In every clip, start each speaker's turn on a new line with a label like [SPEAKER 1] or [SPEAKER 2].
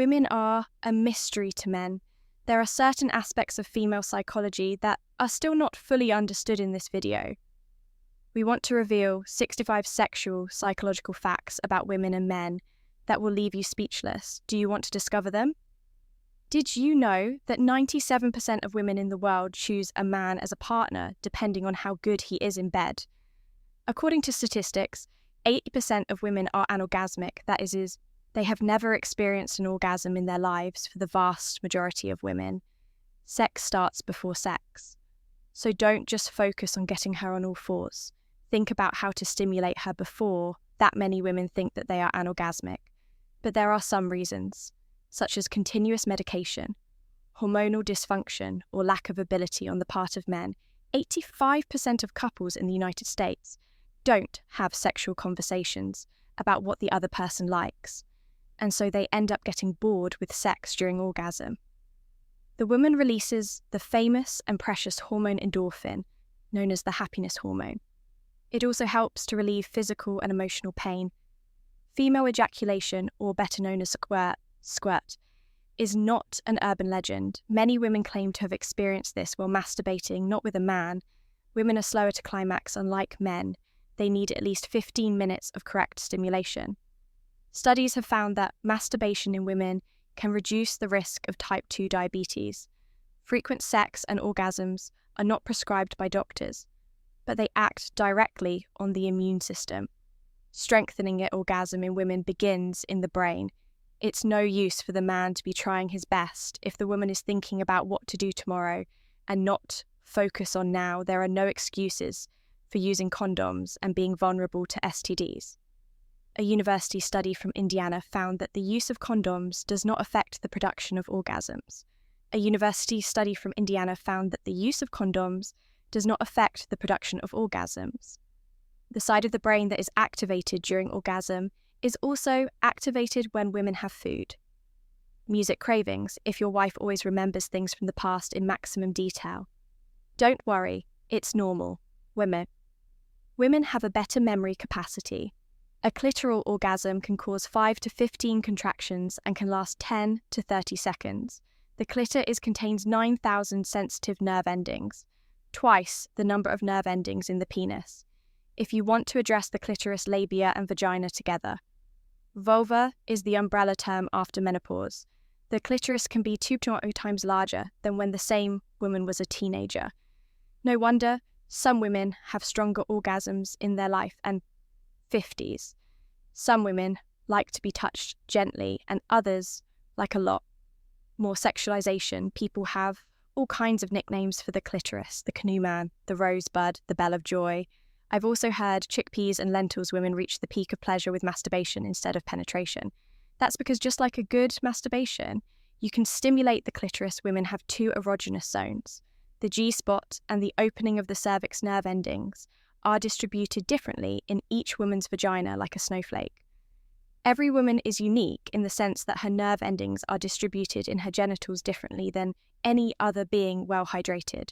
[SPEAKER 1] women are a mystery to men. There are certain aspects of female psychology that are still not fully understood in this video. We want to reveal 65 sexual psychological facts about women and men that will leave you speechless. Do you want to discover them? Did you know that 97% of women in the world choose a man as a partner depending on how good he is in bed? According to statistics, 80% of women are anorgasmic, that is, they have never experienced an orgasm in their lives for the vast majority of women. Sex starts before sex. So don't just focus on getting her on all fours. Think about how to stimulate her before that many women think that they are anorgasmic. But there are some reasons, such as continuous medication, hormonal dysfunction or lack of ability on the part of men. 85% of couples in the United States don't have sexual conversations about what the other person likes, and so they end up getting bored with sex during orgasm. The woman releases the famous and precious hormone endorphin, known as the happiness hormone. It also helps to relieve physical and emotional pain. Female ejaculation, or better known as squirt, is not an urban legend. Many women claim to have experienced this while masturbating, not with a man. Women are slower to climax, unlike men. They need at least 15 minutes of correct stimulation. Studies have found that masturbation in women can reduce the risk of type 2 diabetes. Frequent sex and orgasms are not prescribed by doctors, but they act directly on the immune system. Strengthening an orgasm in women begins in the brain. It's no use for the man to be trying his best if the woman is thinking about what to do tomorrow and not focus on now. There are no excuses for using condoms and being vulnerable to STDs. A university study from Indiana found that the use of condoms does not affect the production of orgasms. A university study from Indiana found that the use of condoms does not affect the production of orgasms. The side of the brain that is activated during orgasm is also activated when women have food. Music cravings, if your wife always remembers things from the past in maximum detail. Don't worry, it's normal. Women have a better memory capacity. A clitoral orgasm can cause 5 to 15 contractions and can last 10 to 30 seconds. The clitoris contains 9,000 sensitive nerve endings, twice the number of nerve endings in the penis. If you want to address the clitoris, labia and vagina together. Vulva is the umbrella term after menopause. The clitoris can be 2 times larger than when the same woman was a teenager. No wonder some women have stronger orgasms in their life and 50s. Some women like to be touched gently and others like a lot more sexualization. People have all kinds of nicknames for the clitoris: the canoe man, the rosebud, the bell of joy. I've also heard chickpeas and lentils women reach the peak of pleasure with masturbation instead of penetration. That's because just like a good masturbation, you can stimulate the clitoris. Women have 2 erogenous zones. The G-spot and the opening of the cervix nerve endings are distributed differently in each woman's vagina, like a snowflake. Every woman is unique in the sense that her nerve endings are distributed in her genitals differently than any other being well hydrated.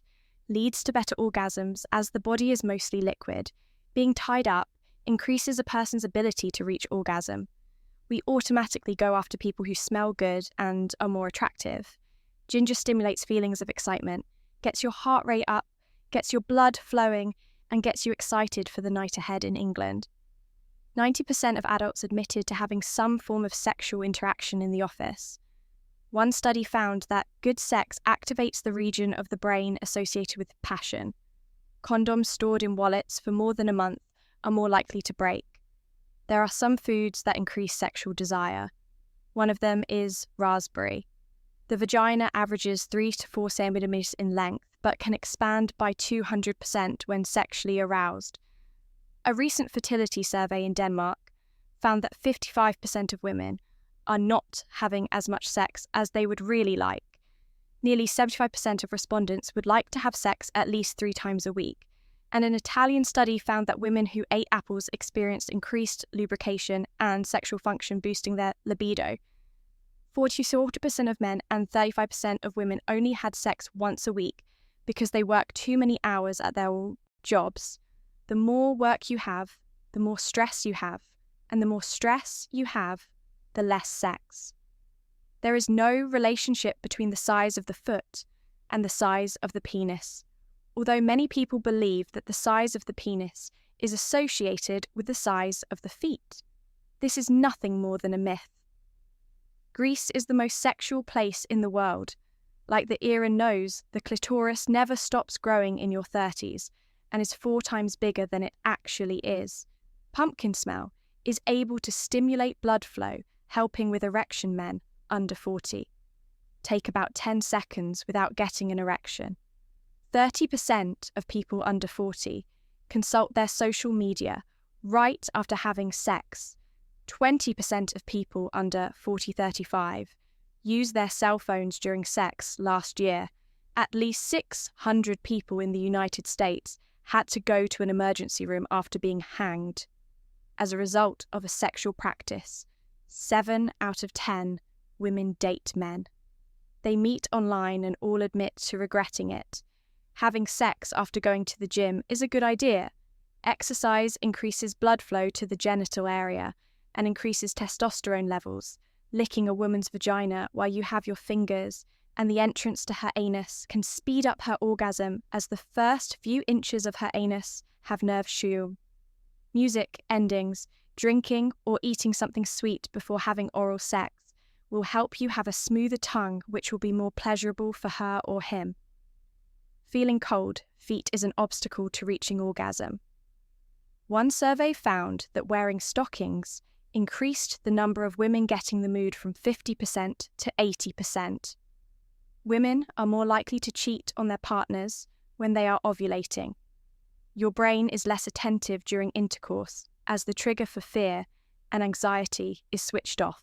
[SPEAKER 1] Leads to better orgasms as the body is mostly liquid. Being tied up increases a person's ability to reach orgasm. We automatically go after people who smell good and are more attractive. Ginger stimulates feelings of excitement, gets your heart rate up, gets your blood flowing, and gets you excited for the night ahead in England. 90% of adults admitted to having some form of sexual interaction in the office. One study found that good sex activates the region of the brain associated with passion. Condoms stored in wallets for more than a month are more likely to break. There are some foods that increase sexual desire. One of them is raspberry. The vagina averages 3 to 4 centimeters in length, but can expand by 200% when sexually aroused. A recent fertility survey in Denmark found that 55% of women are not having as much sex as they would really like. Nearly 75% of respondents would like to have sex at least 3 times a week. And an Italian study found that women who ate apples experienced increased lubrication and sexual function, boosting their libido. 40% of men and 35% of women only had sex once a week because they work too many hours at their jobs. The more work you have, the more stress you have, and the more stress you have, the less sex. There is no relationship between the size of the foot and the size of the penis, although many people believe that the size of the penis is associated with the size of the feet. This is nothing more than a myth. Greece is the most sexual place in the world. Like the ear and nose, the clitoris never stops growing in your 30s and is 4 times bigger than it actually is. Pumpkin smell is able to stimulate blood flow, helping with erection men under 40. Take about 10 seconds without getting an erection. 30% of people under 40 consult their social media right after having sex. 20% of people under 40-35 use their cell phones during sex last year. At least 600 people in the United States had to go to an emergency room after being hanged as a result of a sexual practice. 7 out of 10 women date men. They meet online and all admit to regretting it. Having sex after going to the gym is a good idea. Exercise increases blood flow to the genital area and increases testosterone levels. Licking a woman's vagina while you have your fingers and the entrance to her anus can speed up her orgasm, as the first few inches of her anus have nerve sheum. Music, endings, drinking or eating something sweet before having oral sex will help you have a smoother tongue, which will be more pleasurable for her or him. Feeling cold feet is an obstacle to reaching orgasm. One survey found that wearing stockings increased the number of women getting the mood from 50% to 80%. Women are more likely to cheat on their partners when they are ovulating. Your brain is less attentive during intercourse, as the trigger for fear and anxiety is switched off.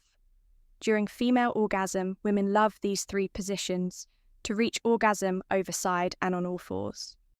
[SPEAKER 1] During female orgasm, women love these 3 positions to reach orgasm over side and on all fours.